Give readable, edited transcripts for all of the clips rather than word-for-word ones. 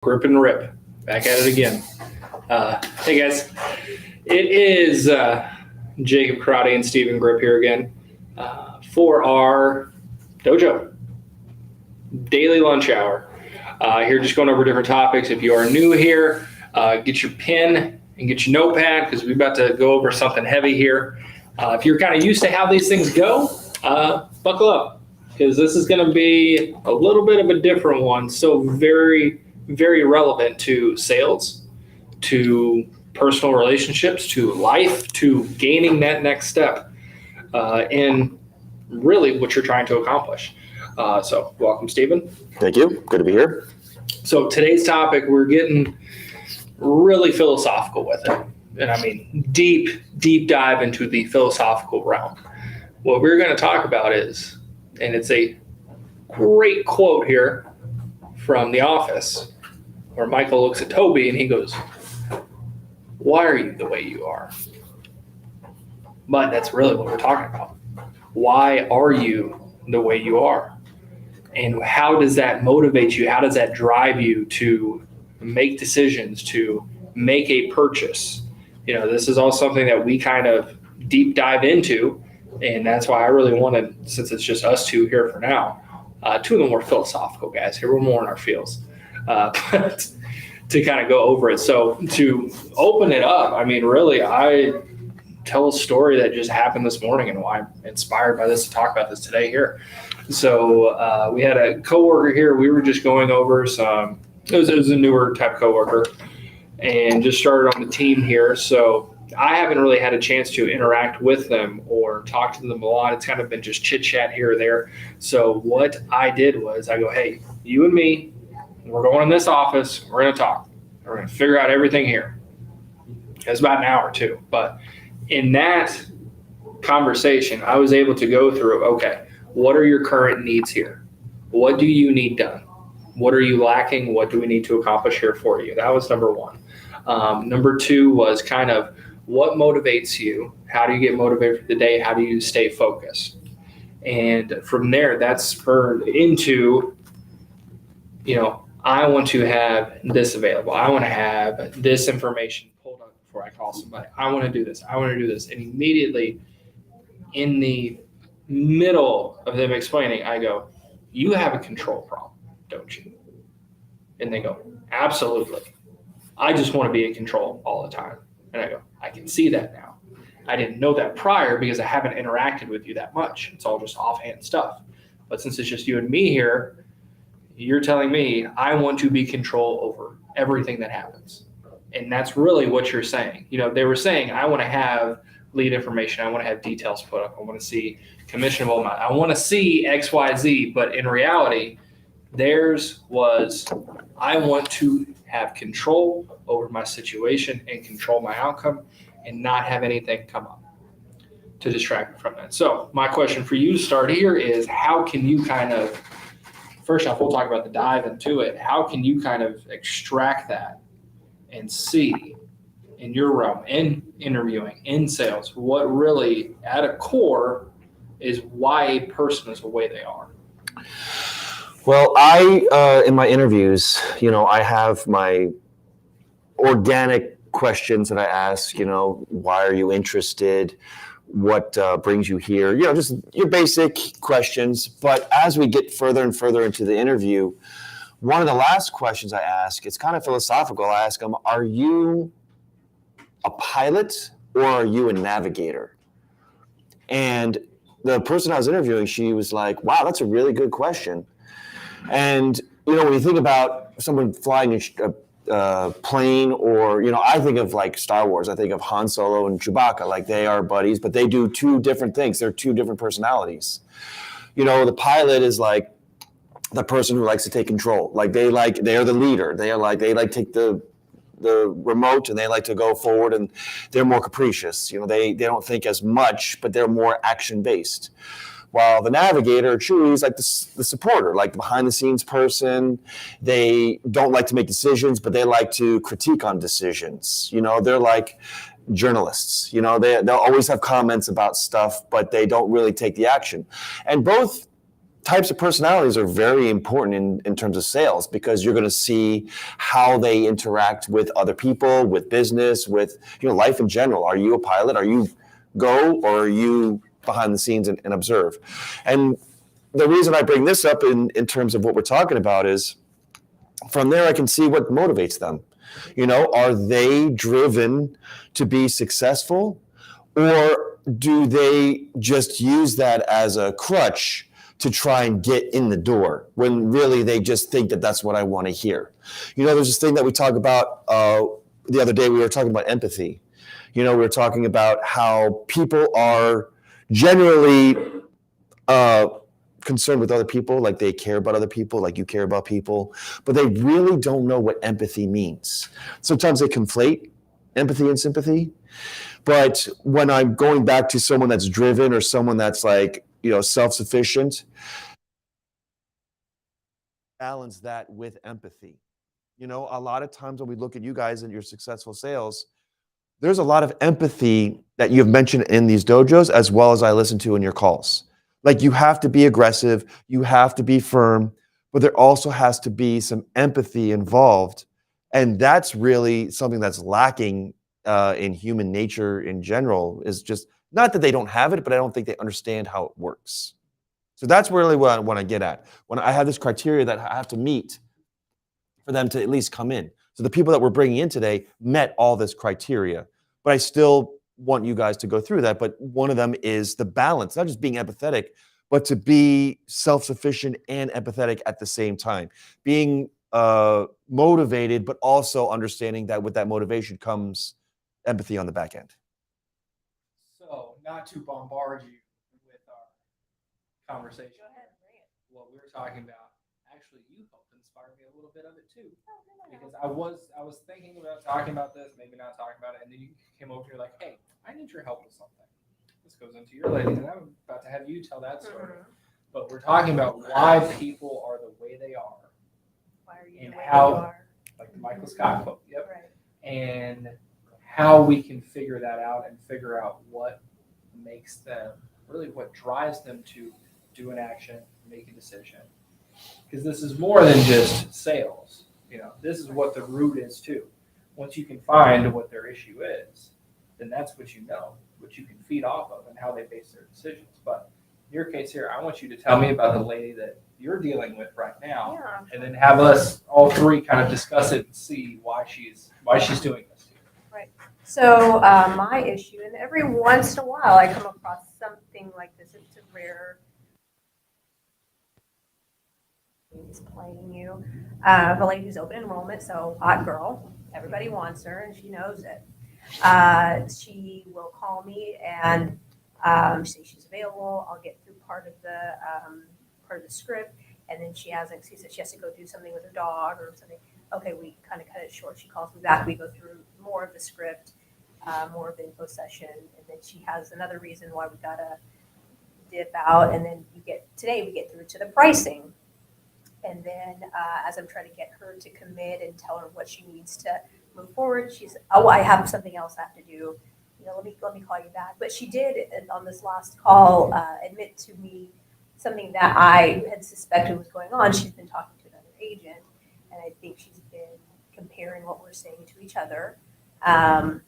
Grip and rip. Back at it again. Hey guys, it is Jacob Karate and Stephen Grip here again for our Dojo daily lunch hour. Here just going over different topics. If you are new here, get your pen and get your notepad because we're about to go over something heavy here. If you're kind of used to how these things go, buckle up because this is going to be a little bit of a different one. So very relevant to sales, to personal relationships, to life, to gaining that next step, and really what you're trying to accomplish. So welcome, Stephen. Thank you. Good to be here. So today's topic, we're getting really philosophical with it. And I mean, deep dive into the philosophical realm. What we're going to talk about is, and it's a great quote here from The Office, where Michael looks at Toby and he goes, "Why are you the way you are?" But that's really what we're talking about. Why are you the way you are? And how does that motivate you? How does that drive you to make decisions, to make a purchase? You know, this is all something that we kind of deep dive into. And that's why I really wanted, since it's just us two here for now, two of the more philosophical guys here. We're more in our fields. But to kind of go over it. So to open it up, I mean, really, I tell a story that just happened this morning and why I'm inspired by this to talk about this today here. So we had a coworker here. We were just going over some, it was a newer type coworker and just started on the team here. So I haven't really had a chance to interact with them or talk to them a lot. It's kind of been just chit chat here or there. So what I did was I go, "Hey, you and me, we're going in this office. We're going to talk. We're going to figure out everything here." It was about an hour too. But in that conversation, I was able to go through, okay, what are your current needs here? What do you need done? What are you lacking? What do we need to accomplish here for you? That was number one. Number two was kind of what motivates you? How do you get motivated for the day? How do you stay focused? And from there, that's spurred into, you know, I want to have this available. I want to have this information pulled up before I call somebody. I want to do this. I want to do this. And immediately in the middle of them explaining, I go, "You have a control problem, don't you?" And they go, "Absolutely. I just want to be in control all the time." And I go, "I can see that now. I didn't know that prior because I haven't interacted with you that much. It's all just offhand stuff. But since it's just you and me here, you're telling me I want to be control over everything that happens." And that's really what you're saying. You know, they were saying, I want to have lead information. I want to have details put up. I want to see commissionable amount. I want to see X, Y, Z. But in reality, theirs was, I want to have control over my situation and control my outcome and not have anything come up to distract me from that. So my question for you to start here is, how can you kind of, first off, we'll talk about the dive into it. How can you kind of extract that and see in your realm, in interviewing, in sales, what really at a core is why a person is the way they are? Well, I, in my interviews, you know, I have my organic questions that I ask, you know, why are you interested? What brings you here? You know, just your basic questions. But as we get further and further into the interview, one of the last questions I ask, it's kind of philosophical. I ask them, are you a pilot or are you a navigator? And the person I was interviewing, she was like, "Wow, that's a really good question." And, you know, when you think about someone flying a plane or, you know, I think of like Star Wars. I think of Han Solo and Chewbacca, like they are buddies, but they do two different things. They're two different personalities. You know, the pilot is like the person who likes to take control. Like they are the leader. They like to take the remote and they like to go forward and they're more capricious. You know, they don't think as much, but they're more action based. While the navigator truly is like the supporter, like the behind the scenes person. They don't like to make decisions, but they like to critique on decisions. You know, they're like journalists. You know, they'll always have comments about stuff, but they don't really take the action. And both types of personalities are very important in terms of sales, because you're going to see how they interact with other people, with business, with life in general. Are you a pilot? Are you go, or are you behind the scenes and observe? And the reason I bring this up in terms of what we're talking about is, from there I can see what motivates them. Are they driven to be successful, or do they just use that as a crutch to try and get in the door, when really they just think that that's what I want to hear? There's this thing that we talk about the other day. We were talking about empathy. We were talking about how people are generally concerned with other people, like they care about other people, like you care about people, but they really don't know what empathy means. Sometimes they conflate empathy and sympathy. But when I'm going back to someone that's driven, or someone that's like, self-sufficient, balance that with empathy. A lot of times when we look at you guys and your successful sales, there's a lot of empathy that you've mentioned in these dojos, as well as I listen to in your calls. Like, you have to be aggressive, you have to be firm, but there also has to be some empathy involved. And that's really something that's lacking in human nature in general, is just not that they don't have it, but I don't think they understand how it works. So that's really what I want to get at. When I have this criteria that I have to meet for them to at least come in. So the people that we're bringing in today met all this criteria, but I still want you guys to go through that. But one of them is the balance, not just being empathetic, but to be self-sufficient and empathetic at the same time. Being motivated, but also understanding that with that motivation comes empathy on the back end. So, not to bombard you with our conversation, what we were talking about, actually, you helped inspire me a little bit of it too. Because I was thinking about talking about this, maybe not talking about it, and then you came over here like, hey, I need your help with something. This goes into your ladies, and I'm about to have you tell that story. But we're talking about why people are the way they are. Why are you and the way how, you are? like the Michael Scott quote, yep. Right. And how we can figure that out and figure out what makes them, really what drives them to do an action, make a decision. Because this is more than just sales. This is what the root is too. Once you can find what their issue is, then that's what what you can feed off of and how they base their decisions. But in your case here, I want you to tell me about the lady that you're dealing with right now, and then have us all three kind of discuss it and see why she's doing this to you. Right. So my issue, and every once in a while I come across something like this. It's a rare. He's playing you. The lady who's open enrollment, so hot girl. Everybody wants her, and she knows it. She will call me and say she's available. I'll get through part of the script, and then she has an excuse that she has to go do something with her dog or something. Okay, we kind of cut it short. She calls me back. We go through more of the script, more of the info session, and then she has another reason why we gotta dip out. And then we get through to the pricing. And then as I'm trying to get her to commit and tell her what she needs to move forward, she's, oh, I have something else I have to do. Let me call you back. But she did on this last call admit to me something that I had suspected was going on. She's been talking to another agent, and I think she's been comparing what we're saying to each other. And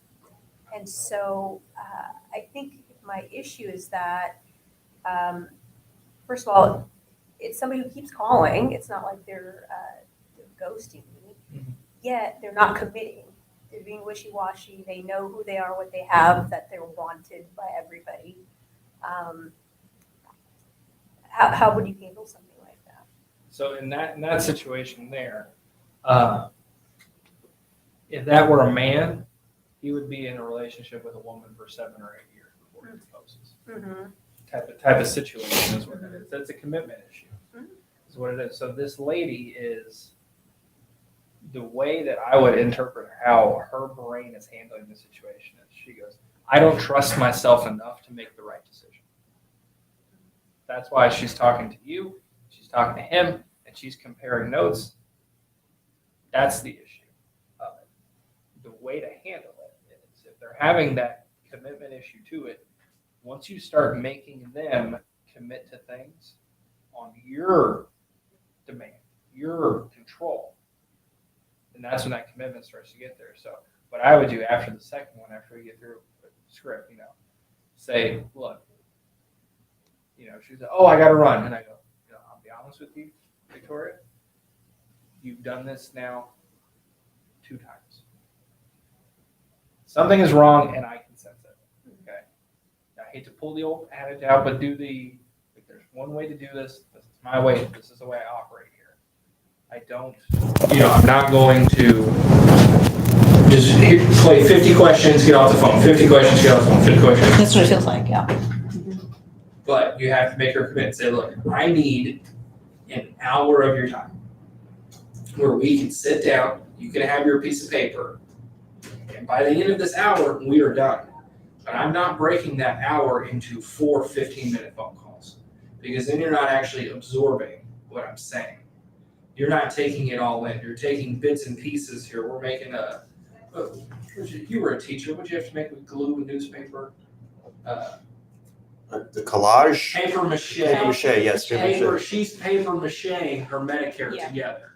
so I think my issue is that, first of all, it's somebody who keeps calling. It's not like they're ghosting me. Mm-hmm. Yet they're not committing. They're being wishy-washy. They know who they are, what they have, that they're wanted by everybody. How would you handle something like that? So in that situation there, if that were a man, he would be in a relationship with a woman for 7 or 8 years before he proposes. Mm-hmm. Type of situation is what it is. That's a commitment issue. Mm-hmm. Is what it is. So this lady is, the way that I would interpret how her brain is handling the situation is, she goes, I don't trust myself enough to make the right decision. That's why she's talking to you, she's talking to him, and she's comparing notes. That's the issue of it. The way to handle it is, if they're having that commitment issue to it, once you start making them commit to things, on your demand, your control. And that's when that commitment starts to get there. So what I would do after the second one, after we get through the script, say, look, she said, oh, I got to run. And I go, I'll be honest with you, Victoria, you've done this now 2 times. Something is wrong and I can sense it. Okay. I hate to pull the old adage out, but there's one way to do this. This is my way. This is the way I operate here. I don't, I'm not going to just play 50 questions, get off the phone, 50 questions, get off the phone, 50 questions. That's what it feels like, yeah. But you have to make her commit and say, look, I need an hour of your time where we can sit down, you can have your piece of paper, and by the end of this hour, we are done. But I'm not breaking that hour into 4 15-minute phone calls, because then you're not actually absorbing what I'm saying. You're not taking it all in. You're taking bits and pieces here. We're making you were a teacher. What did you have to make with glue and newspaper? The collage? Paper mache. Paper mache, yes. Paper mache. She's paper macheing her Medicare together.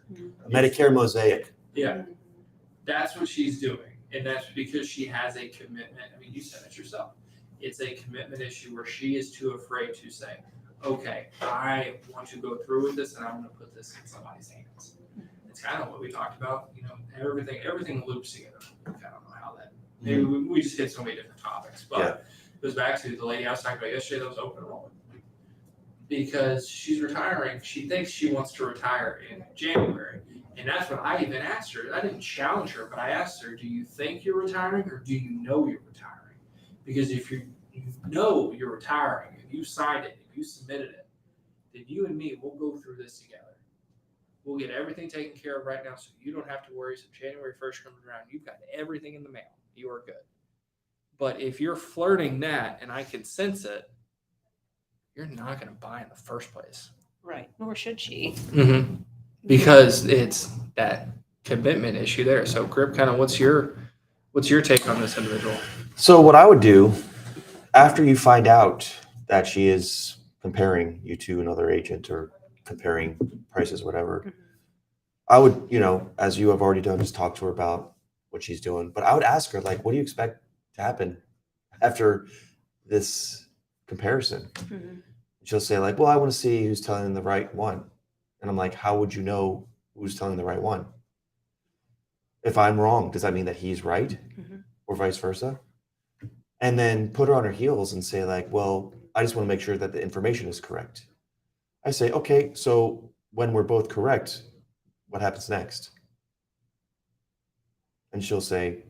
Medicare mosaic. Yeah. That's what she's doing. And that's because she has a commitment. I mean, you said it yourself. It's a commitment issue where she is too afraid to say, okay, I want to go through with this and I'm going to put this in somebody's hands. It's kind of what we talked about, everything loops together. I don't know how that, maybe we just hit so many different topics, but it goes back to the lady I was talking about yesterday that was open enrollment. Because she's retiring, she thinks she wants to retire in January. And that's what I even asked her. I didn't challenge her, but I asked her, do you think you're retiring or do you know you're retiring? Because if you know you're retiring and you signed it, and you submitted it, then you and me, we'll go through this together. We'll get everything taken care of right now so you don't have to worry. So January 1st comes around, you've got everything in the mail. You are good. But if you're flirting that and I can sense it, you're not going to buy in the first place. Right. Nor should she. Mm-hmm. Because it's that commitment issue there. So Grip, kind of what's your take on this individual? So what I would do after you find out that she is comparing you to another agent or comparing prices, whatever, I would, as you have already done, just talk to her about what she's doing. But I would ask her, like, what do you expect to happen after this comparison? She'll say, like, well, I want to see who's telling the right one. And I'm like, how would you know who's telling the right one? If I'm wrong, does that mean that he's right? Or vice versa? And then put her on her heels and say, like, well, I just want to make sure that the information is correct. I say, okay, so when we're both correct, what happens next? And she'll say,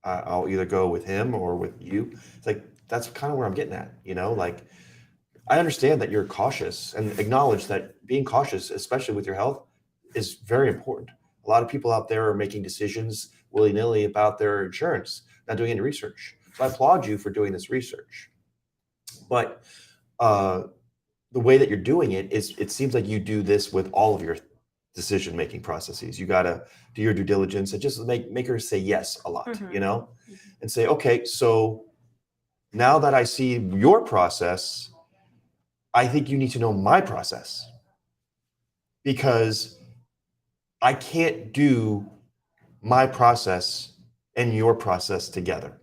I'll either go with him or with you. It's like, that's kind of where I'm getting at, like, I understand that you're cautious and acknowledge that being cautious, especially with your health, is very important. A lot of people out there are making decisions willy-nilly about their insurance, not doing any research. So I applaud you for doing this research. But the way that you're doing it is, it seems like you do this with all of your decision-making processes. You got to do your due diligence and just make her say yes a lot, and say, okay, so now that I see your process, I think you need to know my process, because I can't do my process and your process together,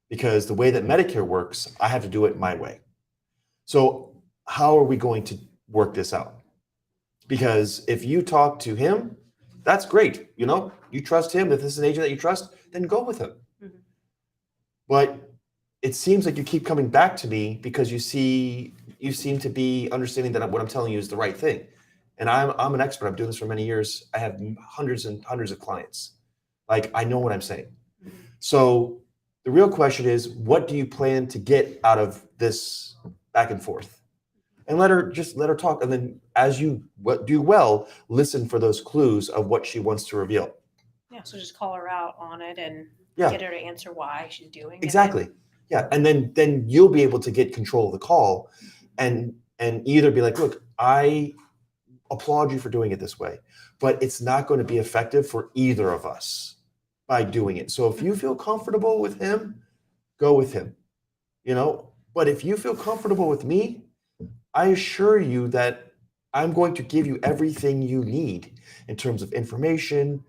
because the way that Medicare works, I have to do it my way. So how are we going to work this out? Because if you talk to him, that's great. You trust him. If this is an agent that you trust, then go with him. But it seems like you keep coming back to me because you seem to be understanding that what I'm telling you is the right thing. And I'm an expert. I'm doing this for many years. I have hundreds and hundreds of clients. Like, I know what I'm saying. So the real question is, what do you plan to get out of this back and forth? And let her talk. And then as you do well, listen for those clues of what she wants to reveal. Yeah. So just call her out on it and get her to answer why she's doing it. Exactly. Yeah. And then you'll be able to get control of the call and either be like, look, I applaud you for doing it this way, but it's not going to be effective for either of us by doing it. So if you feel comfortable with him, go with him, But if you feel comfortable with me, I assure you that I'm going to give you everything you need in terms of information,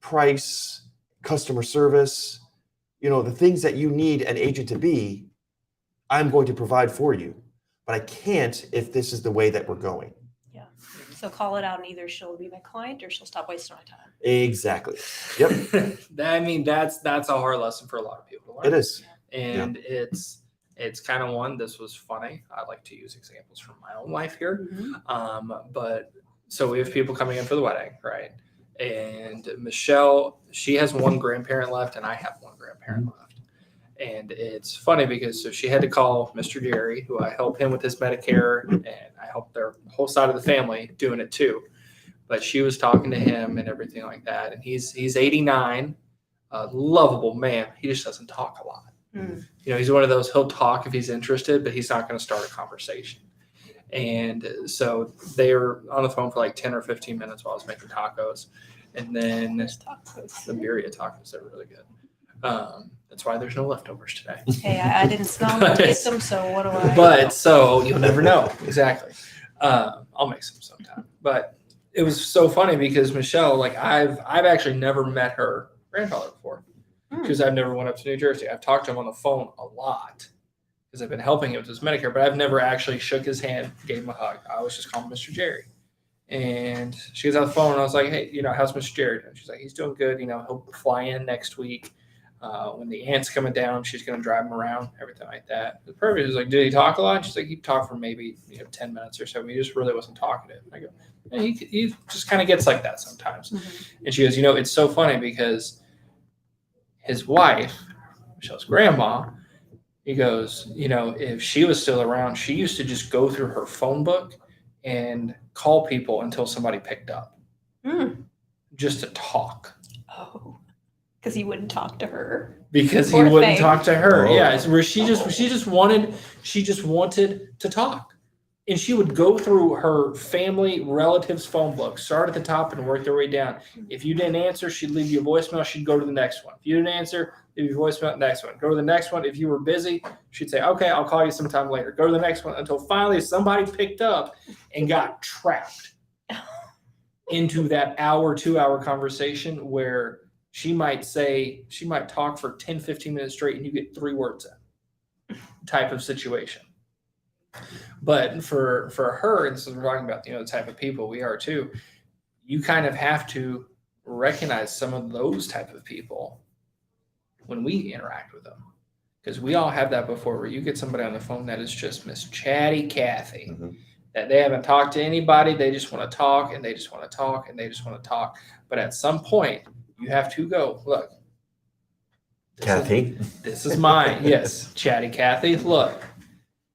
price, customer service, the things that you need an agent to be, I'm going to provide for you. But I can't if this is the way that we're going. Yeah. So call it out, and either she'll be my client or she'll stop wasting my time. Exactly. Yep. I mean, that's a hard lesson for a lot of people to learn. It is. And it's kind of one. This was funny. I like to use examples from my own life here. But so we have people coming in for the wedding, right? And Michelle, she has one grandparent left, and I have one grandparent left. And it's funny because so she had to call Mr. Jerry, who I help him with his Medicare, and I help their whole side of the family doing it too. But she was talking to him and everything like that. And he's 89, a lovable man. He just doesn't talk a lot. He's one of those, he'll talk if he's interested, but he's not going to start a conversation. And so they were on the phone for like 10 or 15 minutes while I was making tacos. And then the birria tacos, they're really good. That's why there's no leftovers today. Hey, I didn't smell them or taste them, so what do I? But so you'll never know. Exactly. I'll make some sometime. But it was so funny because Michelle, like I've actually never met her grandfather before because I've never went up to New Jersey. I've talked to him on the phone a lot because I've been helping him with his Medicare, but I've never actually shook his hand, gave him a hug. I always just called him Mr. Jerry. And she was on the phone and I was like, hey, how's Mr. Jerry doing? She's like, he's doing good. He'll fly in next week. When the aunt's coming down, she's going to drive him around, everything like that. The perfect was like, did he talk a lot? She's like, he talked for maybe 10 minutes or so. But he just really wasn't talkative. I go, yeah, he just kind of gets like that sometimes. And she goes, it's so funny because his wife, Michelle's grandma, he goes, if she was still around, she used to just go through her phone book and call people until somebody picked up just to talk. Oh. Because he wouldn't talk to her. Because he wouldn't talk to her. Oh. Yeah, where she just wanted to talk, and she would go through her family relatives' phone book, start at the top and work their way down. If you didn't answer, she'd leave you a voicemail. She'd go to the next one. If you didn't answer, leave you a voicemail. Next one. Go to the next one. If you were busy, she'd say, "Okay, I'll call you sometime later." Go to the next one until finally somebody picked up and got trapped into that 2-hour conversation where. She might talk for 10, 15 minutes straight and you get 3 words in type of situation. But for her, and so we're talking about, the type of people we are too, you kind of have to recognize some of those type of people when we interact with them. Because we all have that before where you get somebody on the phone that is just Miss Chatty Cathy, that they haven't talked to anybody. They just want to talk and they just want to talk and they just want to talk. But at some point, you have to go, look. Kathy. This is mine. Yes, Chatty Cathy. Look.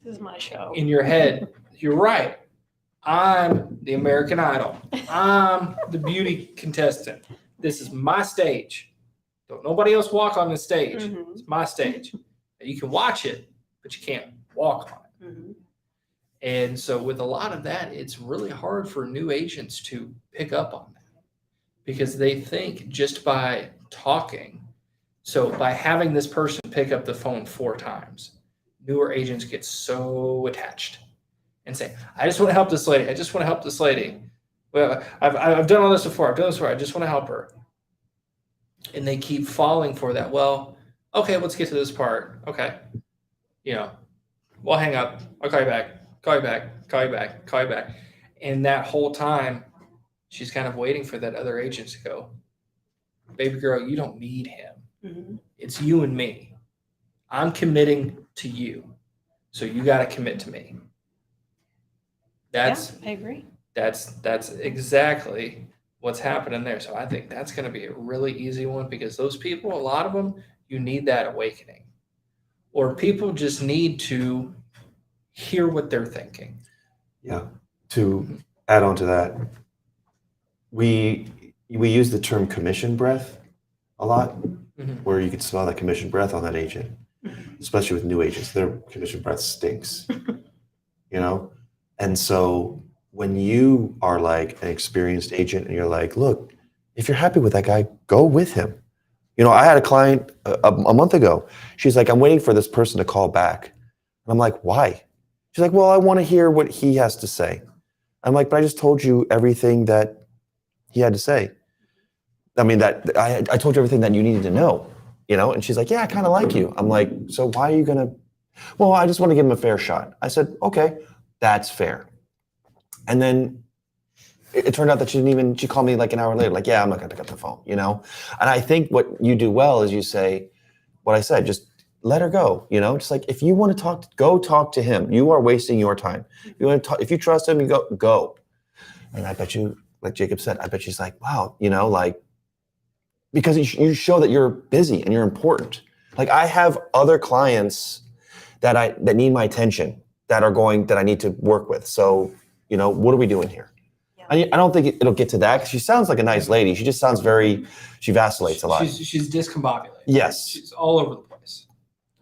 This is my show. In your head, you're right. I'm the American Idol. I'm the beauty contestant. This is my stage. Don't nobody else walk on the stage. It's my stage. You can watch it, but you can't walk on it. And so with a lot of that, it's really hard for new agents to pick up on that. Because they think just by talking, so by having this person pick up the phone 4 times, newer agents get so attached and say, I just want to help this lady. I just want to help this lady. Well, I've done all this before. I've done this before. I just want to help her. And they keep falling for that. Well, okay, let's get to this part. Okay. We'll hang up. I'll call you back. Call you back. Call you back. Call you back. And that whole time, she's kind of waiting for that other agent to go, baby girl, you don't need him. It's you and me. I'm committing to you. So you got to commit to me. I agree. That's exactly what's happening there. So I think that's going to be a really easy one because those people, a lot of them, you need that awakening. Or people just need to hear what they're thinking. Yeah. To add on to that, we use the term commission breath a lot, where you can smell that commission breath on that agent, especially with new agents. Their commission breath stinks, And so when you are like an experienced agent and you're like, look, if you're happy with that guy, go with him. I had a client a month ago. She's like, I'm waiting for this person to call back. And I'm like, why? She's like, well, I want to hear what he has to say. I'm like, but I just told you everything that he had to say. I mean, that I told you everything that you needed to know, you know? And she's like, yeah, I kind of like you. I'm like, so why are you going to, well, I just want to give him a fair shot. I said, okay, that's fair. And then it turned out that she called me like an hour later, like, yeah, I'm not going to pick up the phone, you know? And I think what you do well is you say, what I said, just let her go, you know? Just like, if you want to talk, go talk to him. You are wasting your time. You want to talk, if you trust him, you go. And I bet you, like Jacob said, I bet she's like, wow, you know, like, because you show that you're busy and you're important. Like I have other clients that need my attention that I need to work with. So, you know, what are we doing here? Yeah. I don't think it'll get to that because she sounds like a nice lady. She just sounds she vacillates a lot. She's discombobulated. Yes. She's all over the place.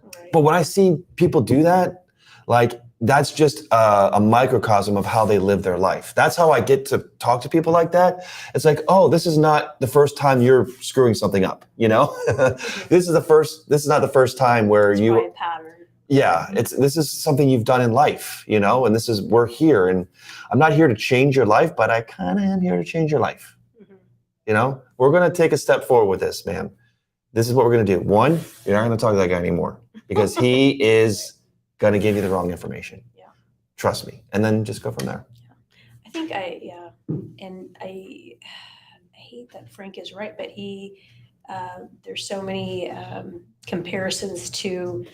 Right. But when I see people do that, like that's just a microcosm of how they live their life. That's how I get to talk to people like that. It's like, oh, this is not the first time you're screwing something up, you know? This is not the first time where it's you a pattern. Yeah, this is something you've done in life, you know, and we're here, and I'm not here to change your life, but I kind of am here to change your life. Mm-hmm. You know, we're going to take a step forward with this, man. This is what we're going to do. One, you're not going to talk to that guy anymore because he is going to give you the wrong information. Yeah. Trust me. And then just go from there. Yeah. I think and I hate that Frank is right, but there's so many comparisons to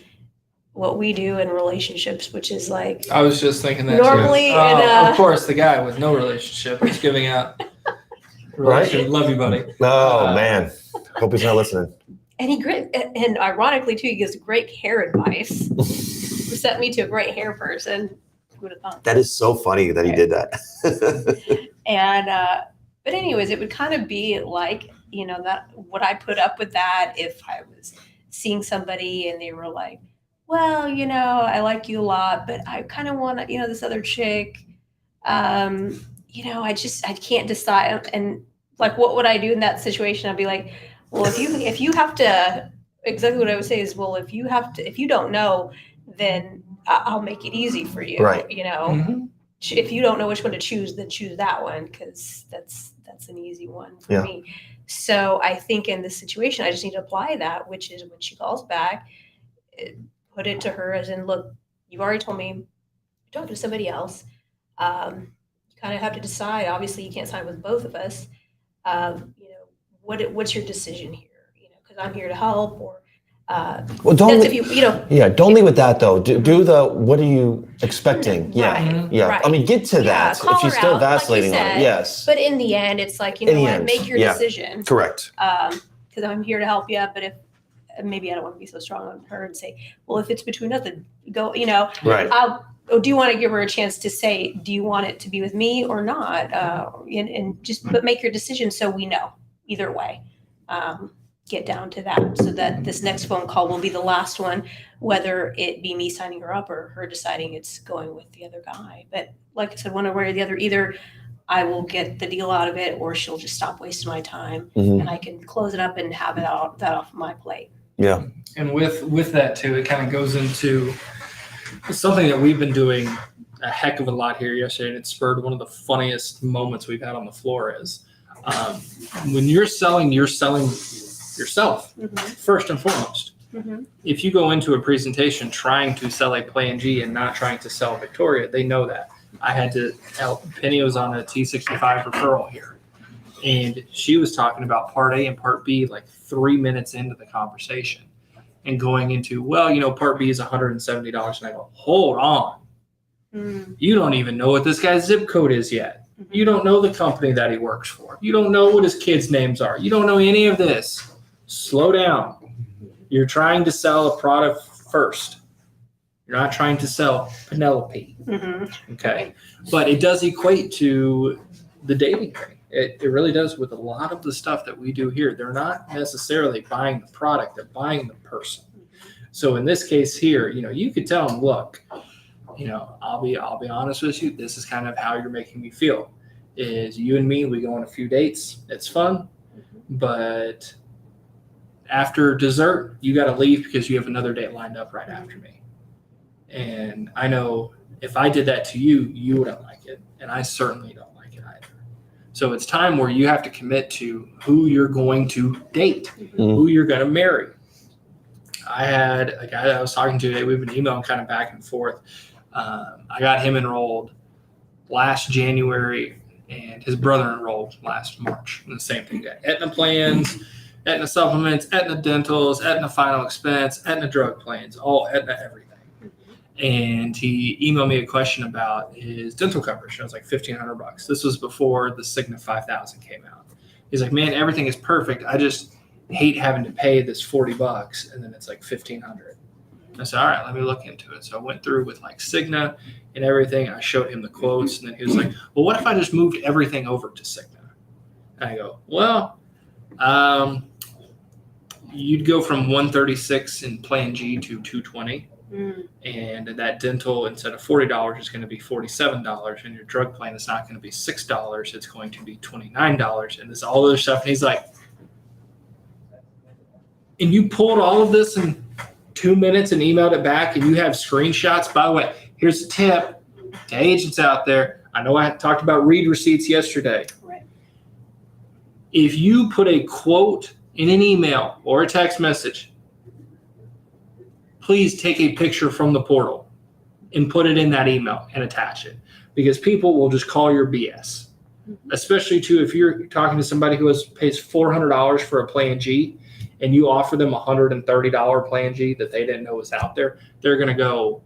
what we do in relationships, which is like, I was just thinking that normally too. Of course, the guy with no relationship is giving out relationship. Right? Love you, buddy. Oh man, hope he's not listening. And ironically too, he gives great hair advice. Who sent me to a great hair person. Who would have thought? That is so funny that he did that. And but anyways, it would kind of be like, you know, that would I put up with that if I was seeing somebody and they were like, well, you know, I like you a lot, but I kind of want, you know, this other chick. You know, I can't decide. And like, what would I do in that situation? I'd be like, well, if you have to, exactly what I would say is, well, if you don't know, then I'll make it easy for you. Right. You know, mm-hmm. If you don't know which one to choose, then choose that one, because that's an easy one for me. So I think in this situation, I just need to apply that, which is when she calls back, put it to her as in, look, you've already told me you're talking to somebody else. You kind of have to decide. Obviously, you can't sign with both of us. You know, what's your decision here? You know, because I'm here to help. Or well, don't don't leave with that though. Do the what are you expecting? Yeah, right, yeah. Right. I mean, get to that if she's still vacillating like on it. Yes. But in the end, it's like, you know what, make your decision. Correct. Because I'm here to help you. But if maybe I don't want to be so strong on her and say, well, if it's between us, then go. You know, right. Do you want to give her a chance to say, do you want it to be with me or not? But make your decision so we know either way. Get down to that so that this next phone call will be the last one, whether it be me signing her up or her deciding it's going with the other guy. But like I said, one way or the other, either I will get the deal out of it or she'll just stop wasting my time and I can close it up and have that off my plate. Yeah. And with that too, it kind of goes into something that we've been doing a heck of a lot here yesterday, and it spurred one of the funniest moments we've had on the floor is when you're selling yourself first and foremost. Mm-hmm. If you go into a presentation trying to sell a Plan G and not trying to sell Victoria, they know that. I had to help. Penny was on a T65 referral here, and she was talking about Part A and Part B like 3 minutes into the conversation and going into, well, you know, Part B is $170. And I go, hold on. You don't even know what this guy's zip code is yet. You don't know the company that he works for. You don't know what his kids' names are. You don't know any of this. Slow down. You're trying to sell a product first. You're not trying to sell Penelope. Okay. But it does equate to the dating ring. It really does with a lot of the stuff that we do here. They're not necessarily buying the product. They're buying the person. So in this case here, you know, you could tell them, look, you know, I'll be honest with you. This is kind of how you're making me feel. Is you and me, we go on a few dates. It's fun. But after dessert, you got to leave because you have another date lined up right after me. And I know if I did that to you, you wouldn't like it. And I certainly don't like it either. So it's time where you have to commit to who you're going to date, who you're going to marry. I had a guy that I was talking to today. We've been emailing kind of back and forth. I got him enrolled last January, and his brother enrolled last March. And the same thing. Aetna plans, Aetna supplements, Aetna dentals, Aetna final expense, Aetna drug plans, all Aetna everything. And he emailed me a question about his dental coverage. It was like $1,500. This was before the Cigna 5000 came out. He's like, man, everything is perfect. I just hate having to pay this $40 and then it's like $1,500. I said, all right, let me look into it. So I went through with like Cigna and everything. I showed him the quotes, and then he was like, well, what if I just moved everything over to Cigna? And I go, well, you'd go from 136 in Plan G to 220. And that dental, instead of $40, is going to be $47. And your drug plan is not going to be $6. It's going to be $29. And this all other stuff. And he's like, and you pulled all of this in 2 minutes and emailed it back, and you have screenshots. By the way, here's a tip to agents out there. I know I talked about read receipts yesterday. Right. If you put a quote in an email or a text message, please take a picture from the portal and put it in that email and attach it, because people will just call your BS. Especially too, if you're talking to somebody who pays $400 for a Plan G and you offer them a $130 Plan G that they didn't know was out there, they're going to go,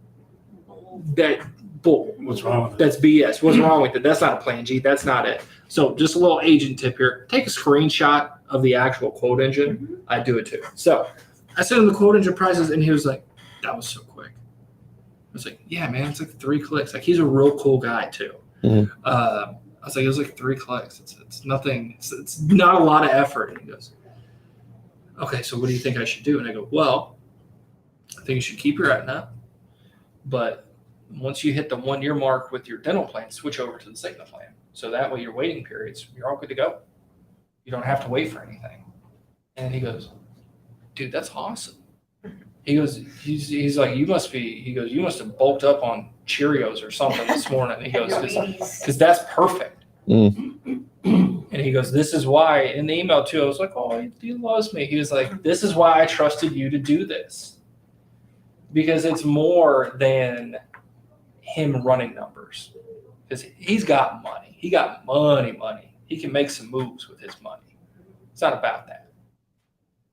that bull. What's wrong with it? That's BS. What's wrong with it? That's not a Plan G. That's not it. So just a little agent tip here. Take a screenshot of the actual quote engine. I do it too. So I sent him the quote engine prices, and he was like, that was so quick. I was like, yeah, man, it's like 3 clicks. Like, he's a real cool guy too. I was like, it was like 3 clicks. It's nothing. It's not a lot of effort. And he goes, okay, so what do you think I should do? And I go, well, I think you should keep your Aetna, but once you hit the 1 year mark with your dental plan, switch over to the Cigna plan. So that way your waiting periods, you're all good to go. You don't have to wait for anything. And he goes, dude, that's awesome. He goes, he's like, you must have bulked up on Cheerios or something this morning. He goes, because that's perfect. And he goes, this is why, in the email too, I was like, oh, he loves me. He was like, this is why I trusted you to do this. Because it's more than him running numbers. Because he's got money. He got money. He can make some moves with his money. It's not about that.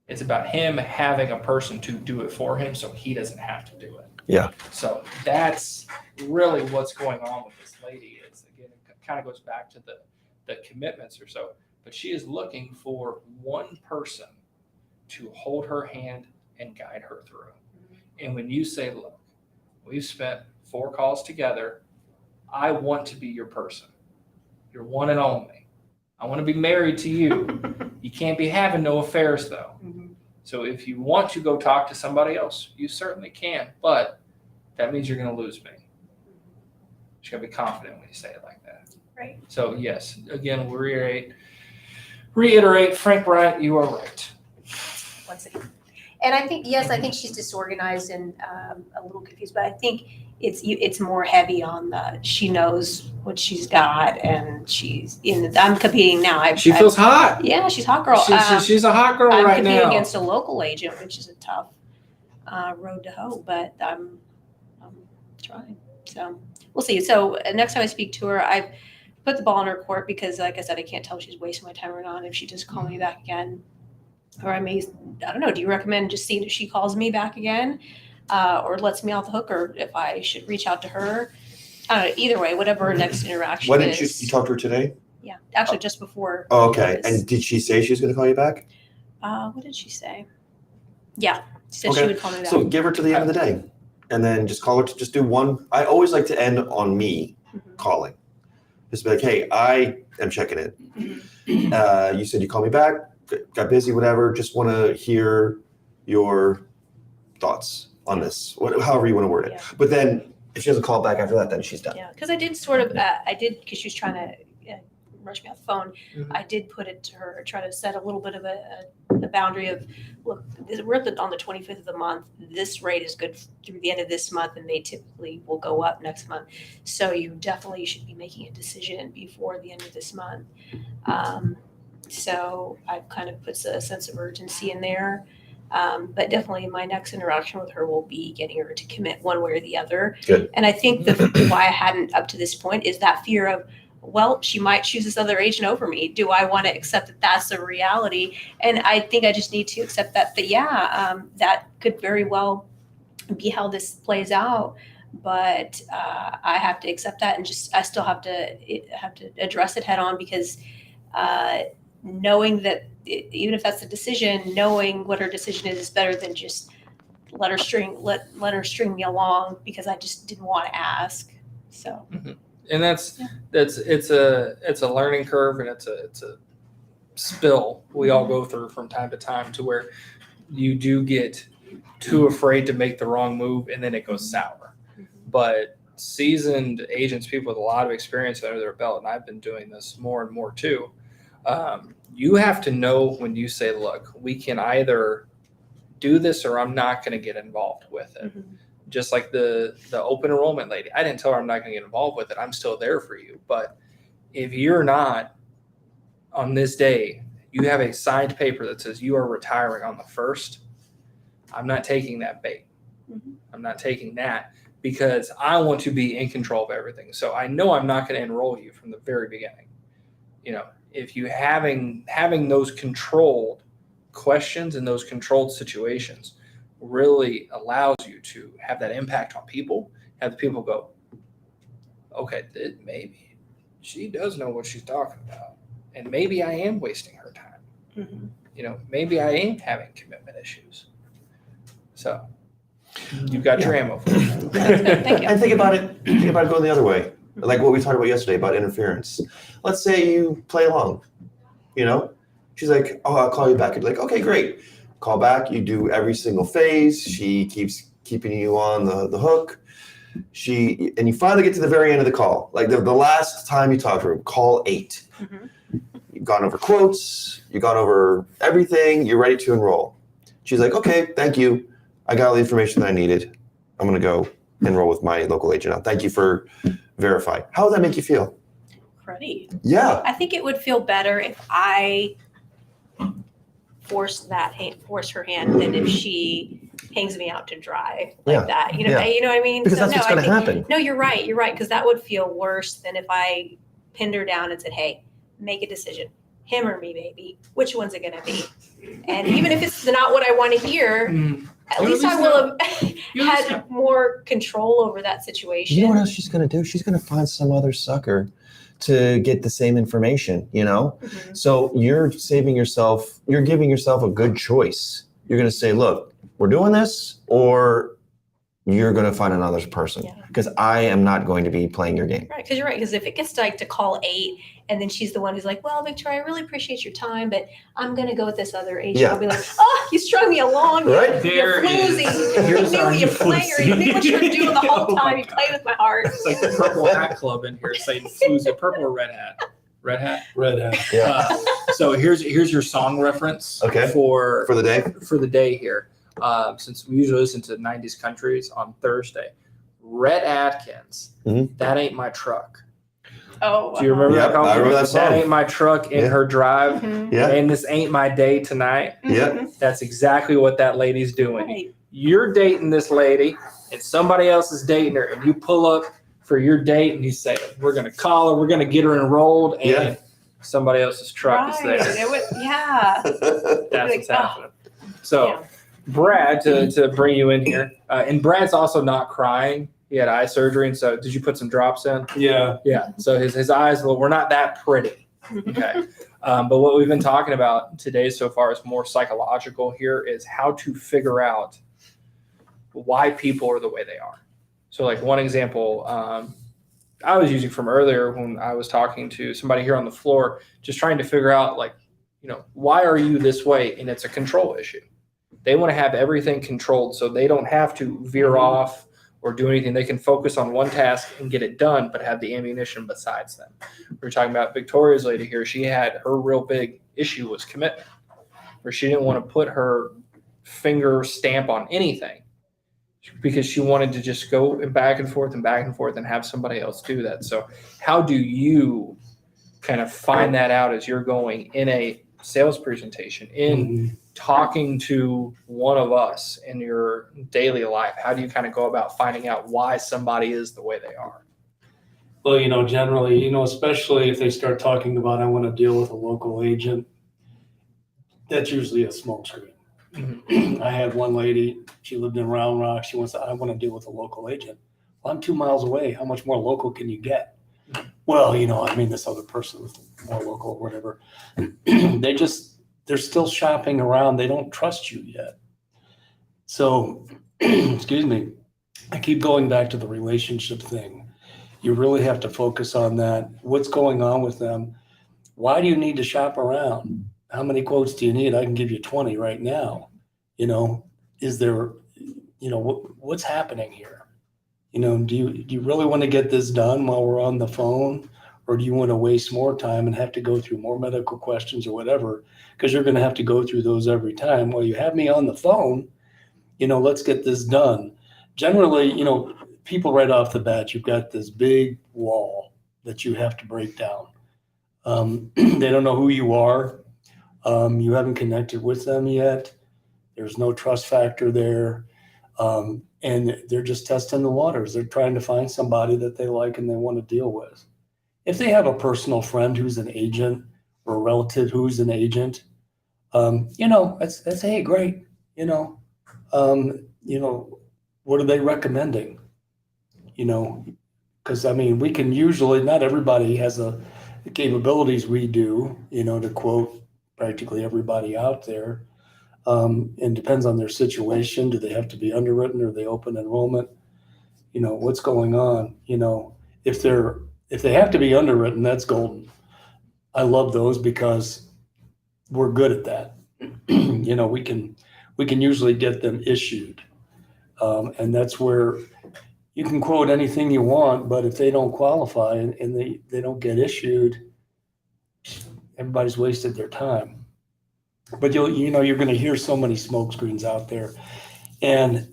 It's about him having a person to do it for him so he doesn't have to do it. Yeah. So that's really what's going on with this lady. It's, again, it kind of goes back to the commitments or so. But she is looking for one person to hold her hand and guide her through. And when you say, look, we've spent 4 calls together. I want to be your person. You're one and only. I want to be married to you. You can't be having no affairs, though. So if you want to go talk to somebody else, you certainly can. But that means you're going to lose me. You're going to be confident when you say it like that. Right. So, yes, again, we'll reiterate, Frank Bryant, you are right. Once again. And I think, yes, I think she's disorganized and a little confused, but I think it's more heavy on she knows what she's got, and I'm competing now. She feels hot. Yeah, she's a hot girl. She's a hot girl I'm right competing now. against a local agent, which is a tough road to hoe, but I'm trying. So we'll see. So next time I speak to her, I've put the ball in her court because, like I said, I can't tell if she's wasting my time or not. If she just calls me back again, or I don't know. Do you recommend just seeing if she calls me back again, or lets me off the hook, or if I should reach out to her? I don't know. Either way, whatever her next interaction Why is. didn't you talk to her today? Yeah, actually, just before. Oh, okay. And did she say she was going to call you back? What did she say? Yeah, she said she Okay. would call me back. So give her to the end of the day, and then just call her to just do one. I always like to end on me calling. Just be like, hey, I am checking it. You said you called me back, got busy, whatever. Just want to hear your thoughts on this, however you want to word it. Yeah. But then if she doesn't call back after that, then she's done. Yeah, because I did because she was trying to rush me off the phone. Mhm. I did put it to her, try to set a little bit of a boundary of, look, we're on the 25th of the month. This rate is good through the end of this month, and they typically will go up next month. So you definitely should be making a decision before the end of this month. So I've kind of put a sense of urgency in there. But definitely my next interaction with her will be getting her to commit one way or the other. Good. And I think why I hadn't up to this point is that fear of, well, she might choose this other agent over me. Do I want to accept that that's a reality? And I think I just need to accept that that could very well be how this plays out. But I have to accept that, and I still have to address it head on, because knowing that even if that's the decision, knowing what her decision is better than just let her string me along because I just didn't want to ask. So, and it's a learning curve, and it's a spill we all go through from time to time, to where you do get too afraid to make the wrong move, and then it goes sour. But seasoned agents, people with a lot of experience under their belt, and I've been doing this more and more too. You have to know when you say, look, we can either do this or I'm not going to get involved with it. Just like the open enrollment lady. I didn't tell her I'm not going to get involved with it. I'm still there for you. But if you're not on this day, you have a signed paper that says you are retiring on the 1st, I'm not taking that bait. I'm not taking that, because I want to be in control of everything. So I know I'm not going to enroll you from the very beginning. If you having those controlled questions and those controlled situations really allows you to have that impact on people, have the people go, okay, maybe she does know what she's talking about, and maybe I am wasting her time. Maybe I am having commitment issues. So you've got your ammo for it. That's good. Thank you. And think about it going the other way. Like what we talked about yesterday about interference. Let's say you play along, she's like, oh, I'll call you back. You're like, okay, great. Call back. You do every single phase. She keeps keeping you on the hook. And you finally get to the very end of the call. Like the last time you talk to her, call 8. You've gone over quotes. You've gone over everything. You're ready to enroll. She's like, okay, thank you. I got all the information that I needed. I'm going to go enroll with my local agent now. Thank you for verifying. How would that make you feel? Cruddy. Yeah. I think it would feel better if I force her hand than if she hangs me out to dry like that. You know what I mean? Because that's what's going to happen. No, you're right. Because that would feel worse than if I pinned her down and said, hey, make a decision. Him or me, baby. Which one's it going to be? And even if it's not what I want to hear, at least I will have had more control over that situation. You know what else she's going to do? She's going to find some other sucker to get the same information, So you're giving yourself a good choice. You're going to say, look, we're doing this, or you're going to find another person, because I am not going to be playing your game. Right, because you're right. Because if it gets to call 8, and then she's the one who's like, well, Victoria, I really appreciate your time, but I'm going to go with this other agent. Yeah. I'll be like, oh, you strung me along. Right. You're floozy. You knew what you player. You knew what you were doing the whole time. You played with my heart. It's like the purple hat club in here saying floozy. Purple or red hat? Red hat? Red hat. Yeah. So here's your song reference for the day? For the day here. Since we usually listen to 90s countries on Thursday. Red Atkins, That Ain't My Truck. Oh, do you remember that? I remember that song. That ain't my truck in her drive. Yeah. And this ain't my day tonight. Yeah. That's exactly what that lady's doing. Right. You're dating this lady, and somebody else is dating her, and you pull up for your date, and you say, we're going to call her, we're going to get her enrolled, and somebody else's truck is there. That's what's happening. So, Brad, to bring you in here, and Brad's also not crying. He had eye surgery, and so did you put some drops in? Yeah. Yeah. So his eyes, were not that pretty. Okay. But what we've been talking about today so far is more psychological here, is how to figure out why people are the way they are. So like one example I was using from earlier when I was talking to somebody here on the floor, just trying to figure out why are you this way? And it's a control issue. They want to have everything controlled so they don't have to veer off or do anything. They can focus on one task and get it done, but have the ammunition besides them. We were talking about Victoria's lady here. She had her real big issue was commitment, where she didn't want to put her finger stamp on anything because she wanted to just go back and forth and have somebody else do that. So how do you kind of find that out as you're going in a sales presentation, in talking to one of us in your daily life? How do you kind of go about finding out why somebody is the way they are? Well, generally, especially if they start talking about, I want to deal with a local agent, that's usually a smokescreen. I had one lady, she lived in Round Rock. She wants to, I want to deal with a local agent. Well, I'm 2 miles away. How much more local can you get? Well, this other person was more local or whatever. They're still shopping around. They don't trust you yet. So, excuse me, I keep going back to the relationship thing. You really have to focus on that. What's going on with them? Why do you need to shop around? How many quotes do you need? I can give you 20 right now. Is there, what's happening here? Do you really want to get this done while we're on the phone? Or do you want to waste more time and have to go through more medical questions or whatever? Because you're going to have to go through those every time. Well, you have me on the phone, let's get this done. Generally, people right off the bat, you've got this big wall that you have to break down. They don't know who you are. You haven't connected with them yet. There's no trust factor there. And they're just testing the waters. They're trying to find somebody that they like and they want to deal with. If they have a personal friend who's an agent or a relative who's an agent, that's hey, great. What are they recommending? Because we can usually, not everybody has the capabilities we do, to quote practically everybody out there. And depends on their situation. Do they have to be underwritten or they open enrollment? What's going on? If they have to be underwritten, that's golden. I love those because we're good at that. We can usually get them issued. And that's where you can quote anything you want, but if they don't qualify and they don't get issued, everybody's wasted their time. But you're going to hear so many smoke screens out there. And,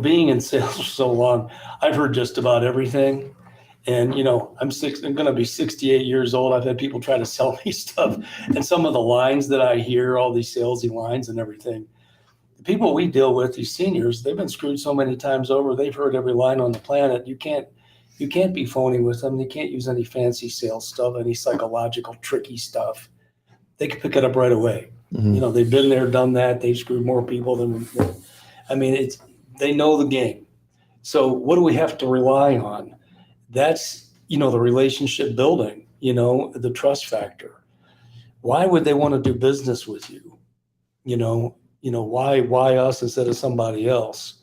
being in sales for so long, I've heard just about everything. And, I'm going to be 68 years old. I've had people try to sell me stuff. And some of the lines that I hear, all these salesy lines and everything, the people we deal with, these seniors, they've been screwed so many times over. They've heard every line on the planet. You can't be phony with them. They can't use any fancy sales stuff, any psychological, tricky stuff. They can pick it up right away. Mm-hmm. They've been there, done that. They've screwed more people than, they know the game. So what do we have to rely on? That's, the relationship building, the trust factor. Why would they want to do business with you? Why us instead of somebody else?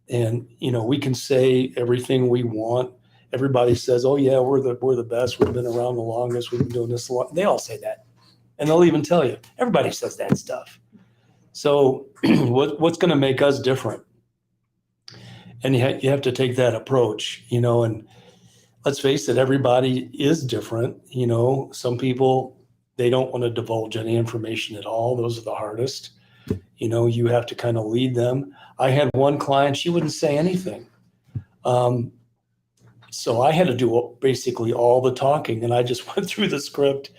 And, we can say everything we want. Everybody says, oh yeah, we're the best. We've been around the longest. We've been doing this a lot. They all say that. And they'll even tell you, everybody says that stuff. So what's going to make us different? And you have to take that approach, and let's face it, everybody is different. Some people, they don't want to divulge any information at all. Those are the hardest. You have to kind of lead them. I had one client, she wouldn't say anything. So I had to do basically all the talking, and I just went through the script,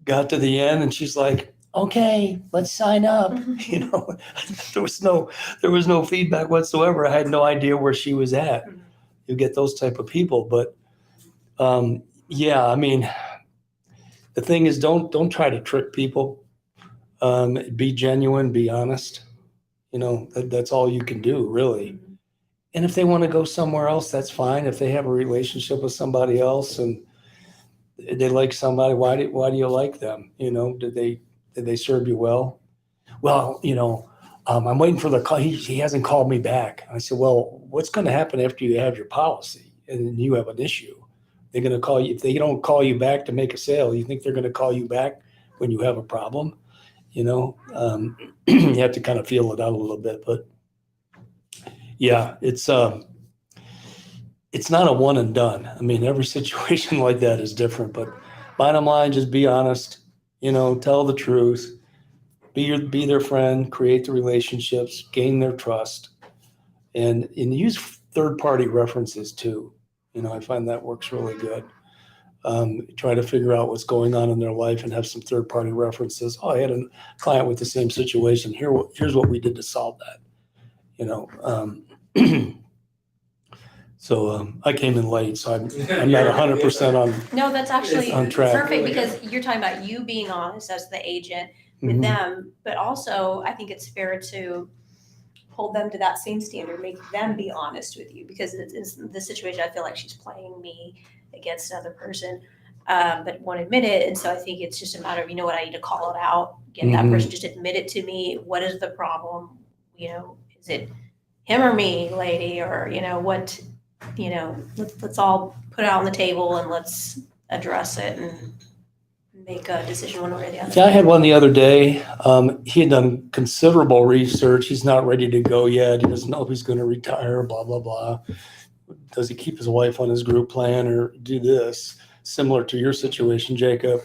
got to the end, and she's like, okay, let's sign up. There was no feedback whatsoever. I had no idea where she was at. You get those type of people, but the thing is, don't try to trick people. Be genuine, be honest. That's all you can do, really. And if they want to go somewhere else, that's fine. If they have a relationship with somebody else and they like somebody, why do you like them? Did they serve you well? Well, I'm waiting for the call. He hasn't called me back. I said, well, what's going to happen after you have your policy and you have an issue? They're going to call you. If they don't call you back to make a sale, you think they're going to call you back when you have a problem? You have to kind of feel it out a little bit. But, Yeah, it's not a one and done. I mean, every situation like that is different, but bottom line, just be honest, tell the truth, be their friend, create the relationships, gain their trust, and use third-party references too. I find that works really good. Try to figure out what's going on in their life and have some third-party references. Oh, I had a client with the same situation. Here's what we did to solve that. So I came in late, so I'm not 100% on. No, that's actually on track. perfect because you're talking about you being honest as the agent with Mhm. them, but also I think it's fair to hold them to that same standard, make them be honest with you because it's the situation. I feel like she's playing me against another person, but won't admit it. And so I think it's just a matter of, you know what, I need to call it out, get that Mhm. person, just admit it to me. What is the problem? Is it him or me, lady, or let's all put it out on the table and let's address it and make a decision one way or the other. Yeah, I had one the other day. He had done considerable research. He's not ready to go yet. He doesn't know if he's going to retire, blah, blah, blah. Does he keep his wife on his group plan or do this? Similar to your situation, Jacob.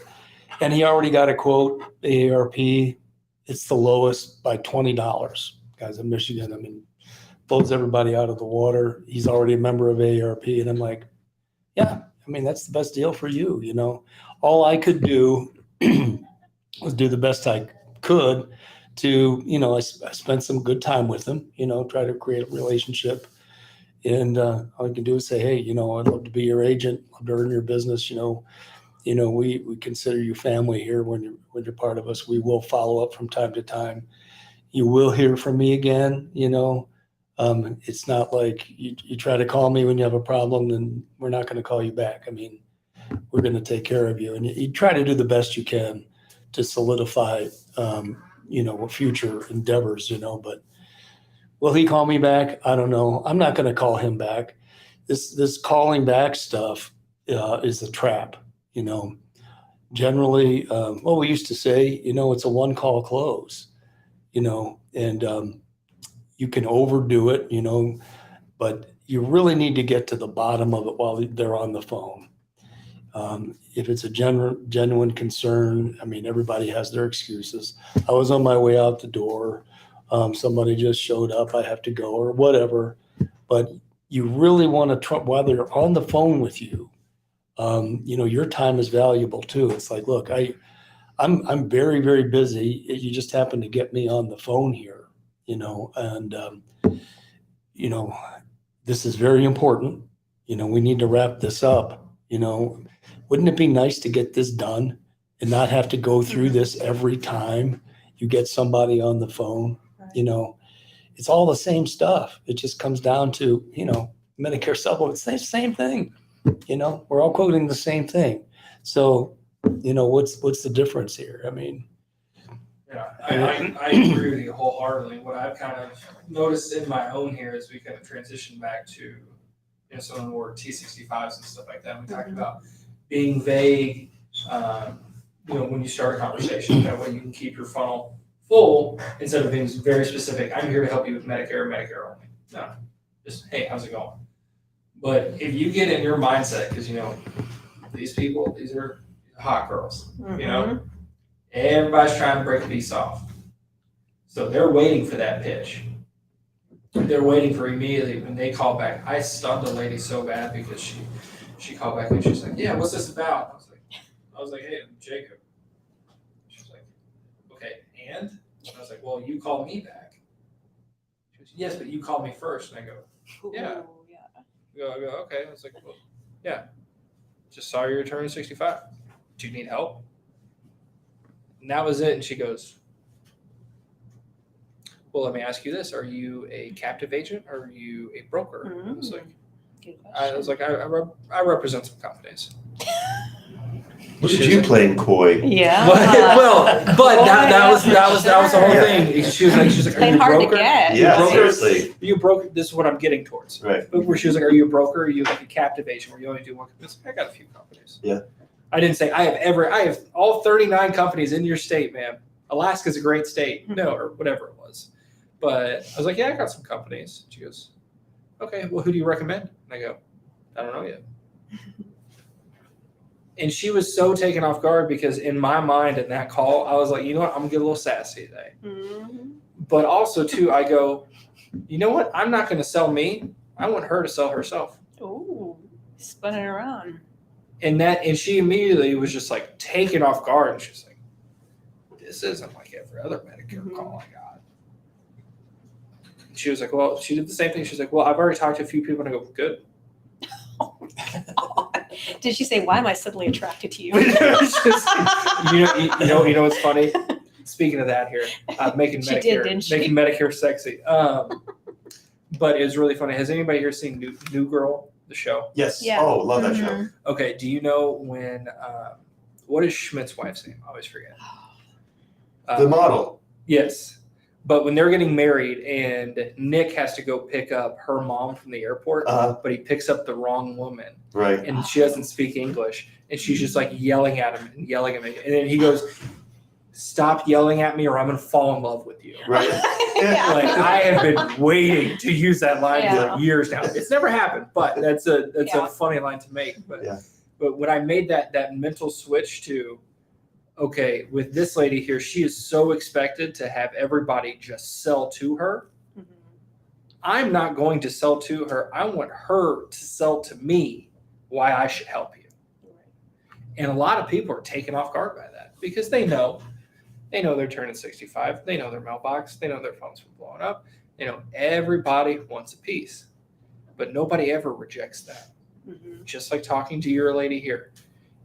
And he already got a quote, AARP. It's the lowest by $20. Guys in Michigan, I mean, blows everybody out of the water. He's already a member of AARP. And I'm like, yeah, I mean, that's the best deal for you. All I could do was do the best I could to, I spent some good time with him, try to create a relationship. And all I can do is say, hey, I'd love to be your agent, love to earn your business. We consider you family here when you're part of us. We will follow up from time to time. You will hear from me again, It's not like you try to call me when you have a problem, then we're not going to call you back. I mean, we're going to take care of you. And you try to do the best you can to solidify, future endeavors, but will he call me back? I don't know. I'm not going to call him back. This calling back stuff is a trap, Generally, we used to say, it's a one call close, and you can overdo it, but you really need to get to the bottom of it while they're on the phone. If it's a genuine concern, I mean, everybody has their excuses. I was on my way out the door. Somebody just showed up. I have to go or whatever. But you really want to while they're on the phone with you, your time is valuable too. It's like, look, I'm very, very busy. You just happen to get me on the phone here, and this is very important. We need to wrap this up. Wouldn't it be nice to get this done and not have to go through this every time you get somebody on the phone? Right. It's all the same stuff. It just comes down to, Medicare supplements, same thing. We're all quoting the same thing. So, what's the difference here? I mean, Yeah, I agree with you wholeheartedly. What I've kind of noticed in my own here is we kind of transition back to, some of the more T65s and stuff like that. We talked about being vague, when you start a conversation. That way you can keep your funnel full instead of being very specific. I'm here to help you with Medicare only. No, just, hey, how's it going? But if you get in your mindset, because, these people, these are hot girls, everybody's trying to break a piece off. So they're waiting for that pitch. They're waiting for immediately when they call back. I stunned a lady so bad because she called back and she's like, yeah, what's this about? I was like, hey, I'm Jacob. She's like, okay, and I was like, well, you called me back. She goes, yes, but you called me first. And I go, yeah. I go, okay. I was like, well, yeah. Just saw your return 65. Do you need help? And that was it. And she goes, well, let me ask you this. Are you a captive agent or are you a broker? Mm-hmm. I was like, I represent some companies. Look at you playing coy. Yeah. But that was the whole thing. She was like, are Playing you a hard to broker? get. Yeah, broker? seriously. Are you a broker? This is what I'm getting towards. Right. But where she was like, are you a broker? Or are you like a captive agent where you only do one? I got a few companies. Yeah. I didn't say I have all 39 companies in your state, ma'am. Alaska's a great state. No, or whatever it was. But I was like, yeah, I got some companies. She goes, Okay, well, who do you recommend? And I go, I don't know yet. And she was so taken off guard because in my mind in that call, I was like, you know what? I'm going to get a little sassy today. Mm-hmm. But also, too, I go, you know what? I'm not going to sell me. I want her to sell herself. Ooh, spun it around. And she immediately was just like taken off guard. And she's like, this isn't like every other Medicare call I got. She was like, well, she did the same thing. She's like, well, I've already talked to a few people. And I go, good. Did she say, why am I suddenly attracted to you? It's just, you know what's funny? Speaking of that here, making She Medicare, did, didn't she? making Medicare sexy. But it was really funny. Has anybody here seen New Girl, the show? Yes. Yeah. Oh, love that Mm-hmm. show. Okay. Do you know when? What is Schmidt's wife's name? I always forget. The model. Yes. But when they're getting married and Nick has to go pick up her mom from the airport, but he picks up the wrong woman Right. and she doesn't speak English. And she's just like yelling at him and yelling at me. And then he goes, stop yelling at me or I'm going to fall in love with you. Right. Yeah. Like I have been waiting to use that line Yeah. for years now. It's never happened, but that's a Yeah. funny line to make. But Yeah. but when I made that mental switch to, okay, with this lady here, she is so expected to have everybody just sell to her. Mhm. I'm not going to sell to her. I want her to sell to me why I should help you. And a lot of people are taken off guard by that because they know they're turning 65. They know their mailbox. They know their phone's been blowing up. They know everybody wants a piece, but nobody ever rejects that. Mhm. Just like talking to your lady here.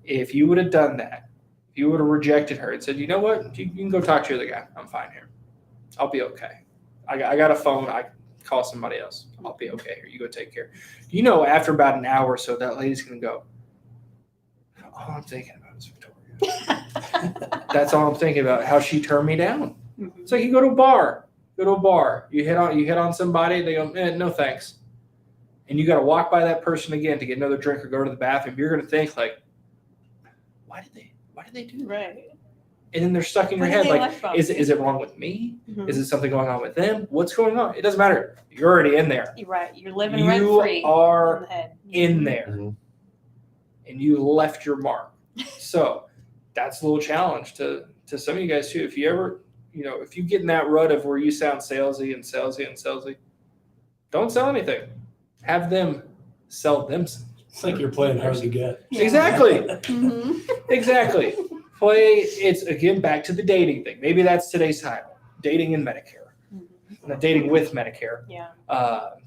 If you would have done that, if you would have rejected her and said, you know what, you can go talk to the other guy. I'm fine here. I'll be okay. I got a phone. I can call somebody else. I'll be okay here. You go take care. You know, after about an hour or so, that lady's going to go, all I'm thinking about is Victoria. That's all I'm thinking about, how she turned me down. Mhm. It's like you go to a bar. You hit on somebody, they go, no thanks. And you got to walk by that person again to get another drink or go to the bathroom. You're going to think like, why did they do that? Right. And then they're stuck in your What head do they like, like from is you? it wrong with me? Mhm. Is it something going on with them? What's going on? It doesn't matter. You're already in there. You're right. You're living rent You free. are in Mhm. there, Mhm. and you left your mark. So that's a little challenge to some of you guys too. If you ever, if you get in that rut of where you sound salesy and salesy and salesy, don't sell anything. Have them sell themselves. It's like you're playing hard to get. Yeah. Exactly. Mhm. Exactly. It's again back to the dating thing. Maybe that's today's title. Dating in Medicare. Mhm. Not dating with Medicare. Yeah.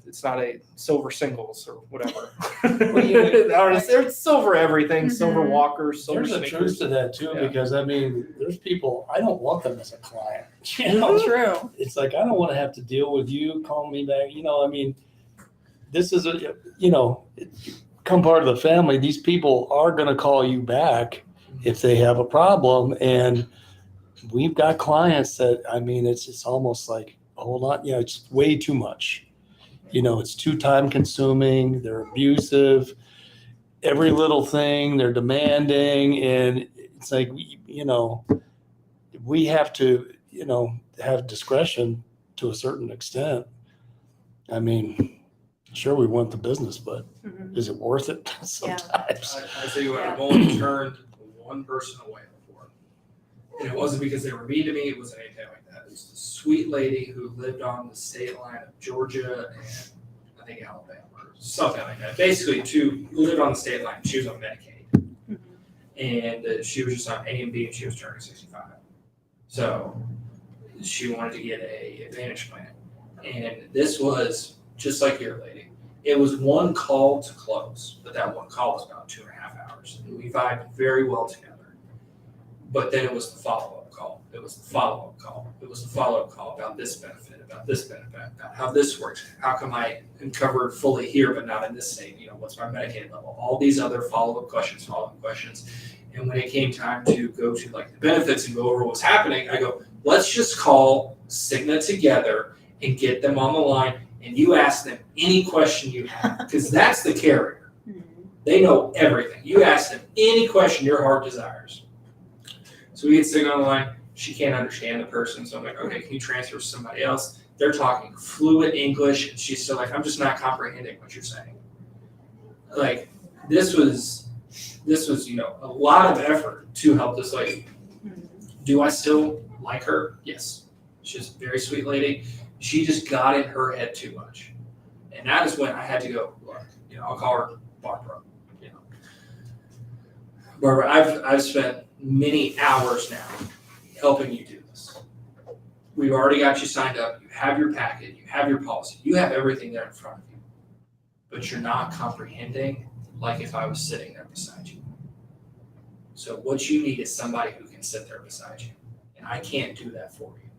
It's not a silver singles or whatever. Well, There's silver everything, Mhm. silver walkers, silver There's a truth sneakers. to that too, Yeah. because I mean, there's people, I don't want them as a client. You know, True. it's like, I don't want to have to deal with you, call me back. I mean, this is come part of the family. These people are going to call you back if they have a problem. And we've got clients that, I mean, it's almost like, hold on, it's way too much. It's too time consuming. They're abusive. Every little thing they're demanding. And it's like, we have to, have discretion to a certain extent. I mean, sure, we want the business, but Mhm. is it worth it sometimes? I tell you what, Yeah. I've only turned one person away before. And it wasn't because they were mean to me, it wasn't anything like that. It was a sweet lady who lived on the state line of Georgia and I think Alabama or something like that. Basically, lived on the state line. She was on Medicaid. Mhm. And she was just on A and B and she was turning 65. So she wanted to get a Advantage plan. And this was just like your lady. It was one call to close, but that one call was about 2.5 hours. And we vibed very well together. But then it was the follow-up call. It was the follow-up call. It was the follow-up call about this benefit, about how this works. How come I am covered fully here, but not in this state? What's my Medicaid level? All these other follow-up questions. And when it came time to go to like the benefits and go over what's happening, I go, let's just call Cigna together and get them on the line. And you ask them any question you have, because that's the carrier. Mhm. They know everything. You ask them any question your heart desires. So we get Cigna on the line, she can't understand the person. So I'm like, okay, can you transfer to somebody else? They're talking fluent English, and she's still like, I'm just not comprehending what you're saying. Like, this was, a lot of effort to help this lady. Do I still like her? Yes. She's a very sweet lady. She just got in her head too much. And that is when I had to go, look, I'll call her Barbara. Barbara, I've spent many hours now helping you do this. We've already got you signed up. You have your packet. You have your policy. You have everything there in front of you. But you're not comprehending like if I was sitting there beside you. So what you need is somebody who can sit there beside you. And I can't do that for you.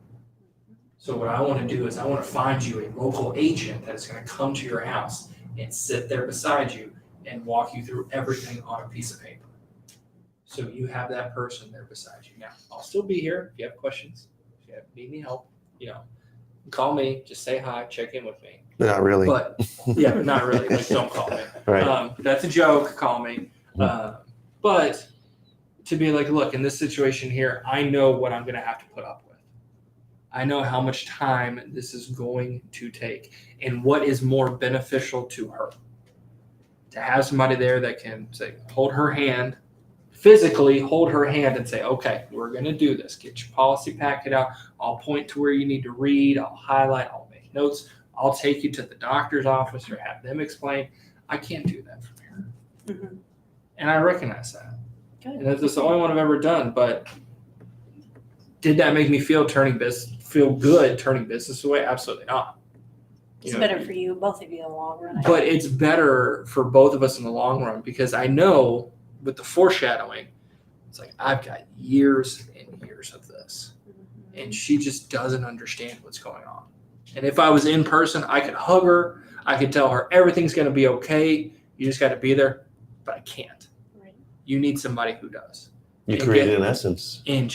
So what I want to do is I want to find you a local agent that is going to come to your house and sit there beside you and walk you through everything on a piece of paper. So you have that person there beside you. Now, I'll still be here if you have questions, if you need any help, call me, just say hi, check in with me. Not really. But yeah, not really. Like, don't call me. Right. That's a joke. Call me. But to be like, look, in this situation here, I know what I'm going to have to put up with. I know how much time this is going to take and what is more beneficial to her. To have somebody there that can say, hold her hand, physically hold her hand and say, okay, we're going to do this. Get your policy packet out. I'll point to where you need to read. I'll highlight. I'll make notes. I'll take you to the doctor's office or have them explain. I can't do that from here. Mm-hmm. And I recognize that. Good. And that's the only one I've ever done. But did that make me feel good turning business away? Absolutely not. It's better for you, both of you, in the long run. But it's better for both of us in the long run because I know with the foreshadowing, it's like I've got years and years of this. Mm-hmm. And she just doesn't understand what's going on. And if I was in person, I could hug her. I could tell her everything's going to be okay. You just got to be there. But I can't. Right. You need somebody who does. You created an essence. And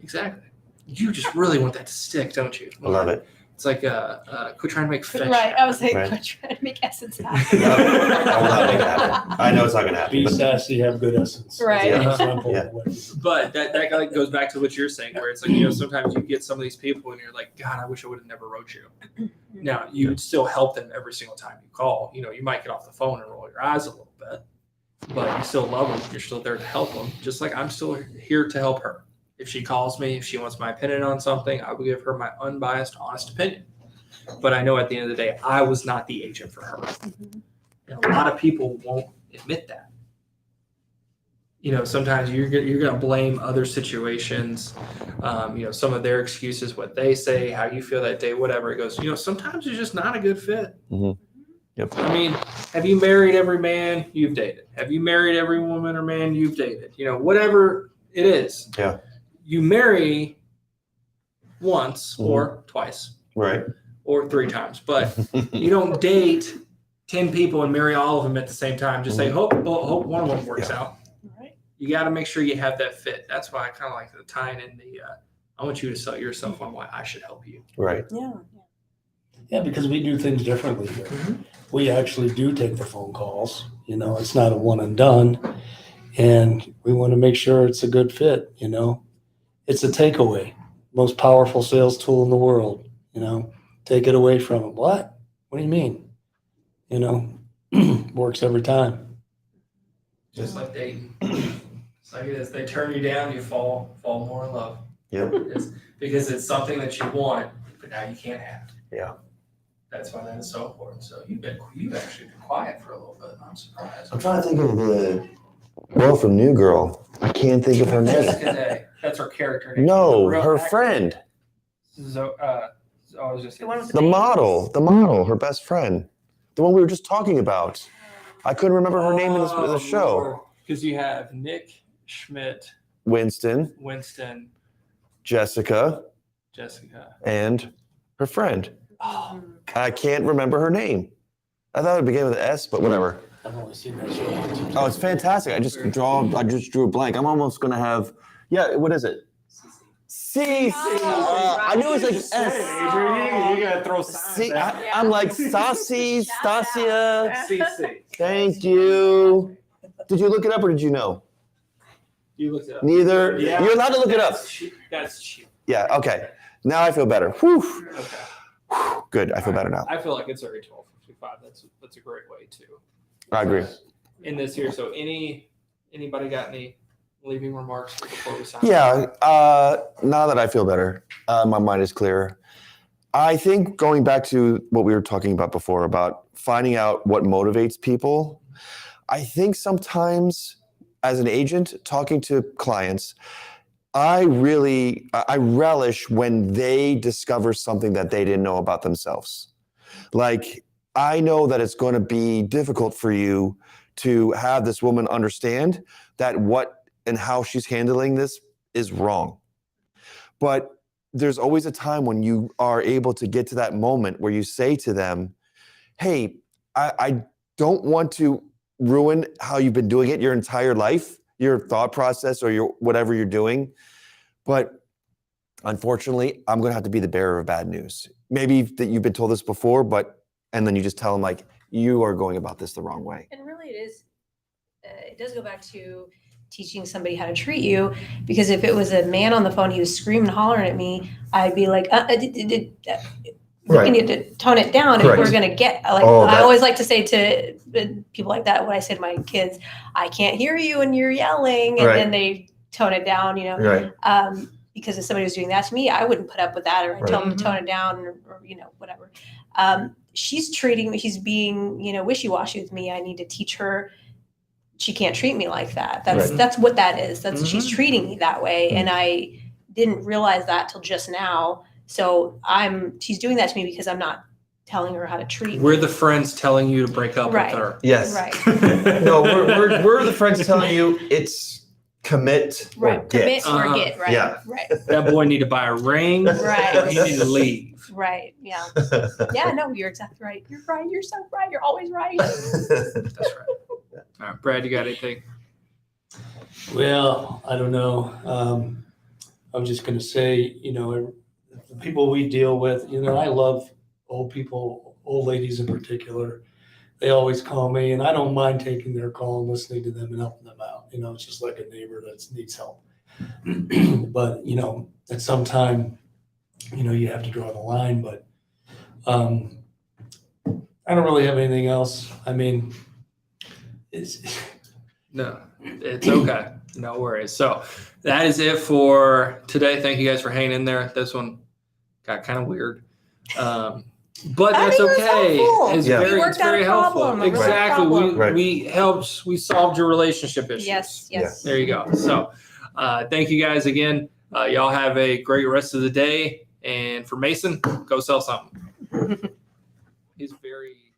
exactly. You just really want that to stick, don't you? I love it. It's like quit trying to make fetch. Right. I was like, quit trying to make essence happen. I will not make it happen. I know it's not going to happen. Be sassy, have good essence. Right. Yeah. But that goes back to what you're saying, where it's like, sometimes you get some of these people and you're like, God, I wish I would have never wrote you. Now, you would still help them every single time you call. You might get off the phone and roll your eyes a little bit, but you still love them. You're still there to help them, just like I'm still here to help her. If she calls me, if she wants my opinion on something, I will give her my unbiased, honest opinion. But I know at the end of the day, I was not the agent for her. Mm-hmm. And a lot of people won't admit that. Sometimes you're going to blame other situations, some of their excuses, what they say, how you feel that day, whatever. It goes, sometimes it's just not a good fit. Mm-hmm. Yep. I mean, have you married every man you've dated? Have you married every woman or man you've dated? Whatever it is. Yeah. You marry once or twice. Right. Or 3 times. But you don't date 10 people and marry all of them at the same time. Just say, hope one of them works out. Right. You got to make sure you have that fit. That's why I kind of like the tying in I want you to sell yourself on why I should help you. Right. Yeah. Yeah, because we do things differently here. Mm-hmm. We actually do take the phone calls. It's not a one and done. And we want to make sure it's a good fit, It's a takeaway. Most powerful sales tool in the world, Take it away from them. What? What do you mean? Works every time. Just like dating. It's like it is. They turn you down, you fall more in love. Yep. Because it's something that you want, but now you can't have. Yeah. That's why that is so important. So you've actually been quiet for a little bit. I'm surprised. I'm trying to think of the girl from New Girl. I can't think of her name. Jessica Day. That's her character name. No, her friend. I was just the model, her best friend, the one we were just talking about. I couldn't remember her name in the show. Because you have Nick, Schmidt, Winston, Jessica, and her friend. Oh, I can't remember her name. I thought it began with an S, but whatever. I've only seen that show. Oh, it's fantastic. I just drew a blank. I'm almost gonna have. Yeah, what is it? C. I knew it was like S. Adrian, you gotta throw signs. I'm like Stassi, Stasia. CC. Thank you. Did you look it up or did you know? You looked it up. Neither. Yeah. You're allowed to look it up. That's cheap. Yeah. Okay. Now I feel better. Whew. Okay. Whew. Good. I feel better now. I feel like it's already 12:55. That's a great way to. I agree. In this here, so anybody got any leaving remarks before we sign? Yeah. Now that I feel better, my mind is clearer. I think going back to what we were talking about before about finding out what motivates people, I think sometimes as an agent talking to clients, I relish when they discover something that they didn't know about themselves. Like, I know that it's going to be difficult for you to have this woman understand that what and how she's handling this is wrong. But there's always a time when you are able to get to that moment where you say to them, hey, I don't want to ruin how you've been doing it your entire life, your thought process or your whatever you're doing. But unfortunately, I'm going to have to be the bearer of bad news. Maybe that you've been told this before, and then you just tell them like, you are going about this the wrong way. And really it does go back to teaching somebody how to treat you, because if it was a man on the phone, he was screaming and hollering at me, I'd be like, we need to tone it down. Correct. If we're going to get, like, I always like to say to people like that, when I say to my kids, I can't hear you and you're yelling, and then they tone it down, because if somebody was doing that to me, I wouldn't put up with that, or I'd tell them to tone it down, or whatever. She's being, wishy-washy with me. I need to teach her she can't treat me like that. That's what that is. She's treating me that way. And I didn't realize that till just now. So she's doing that to me because I'm not telling her how to treat me. We're the friends telling you to break up with her. Yes. Right. No, we're the friends telling you it's commit or get. Commit or get. Right. Yeah. Right. That boy need to buy a ring. Right. Or he need to leave. Right. Yeah. Yeah. No, you're exactly right. You're right. You're so right. You're always right. That's right. All right, Brad, you got anything? Well, I don't know. I'm just going to say, the people we deal with, I love old people, old ladies in particular. They always call me, and I don't mind taking their call and listening to them and helping them out. It's just like a neighbor that needs help. But, at some time, you have to draw the line. But I don't really have anything else. I mean, No, it's okay. No worries. So that is it for today. Thank you guys for hanging in there. This one got kind of weird. But that's okay. It's very helpful. Exactly. We solved your relationship issues. Yes. There you go. So thank you guys again. Y'all have a great rest of the day. And for Mason, go sell something. He's very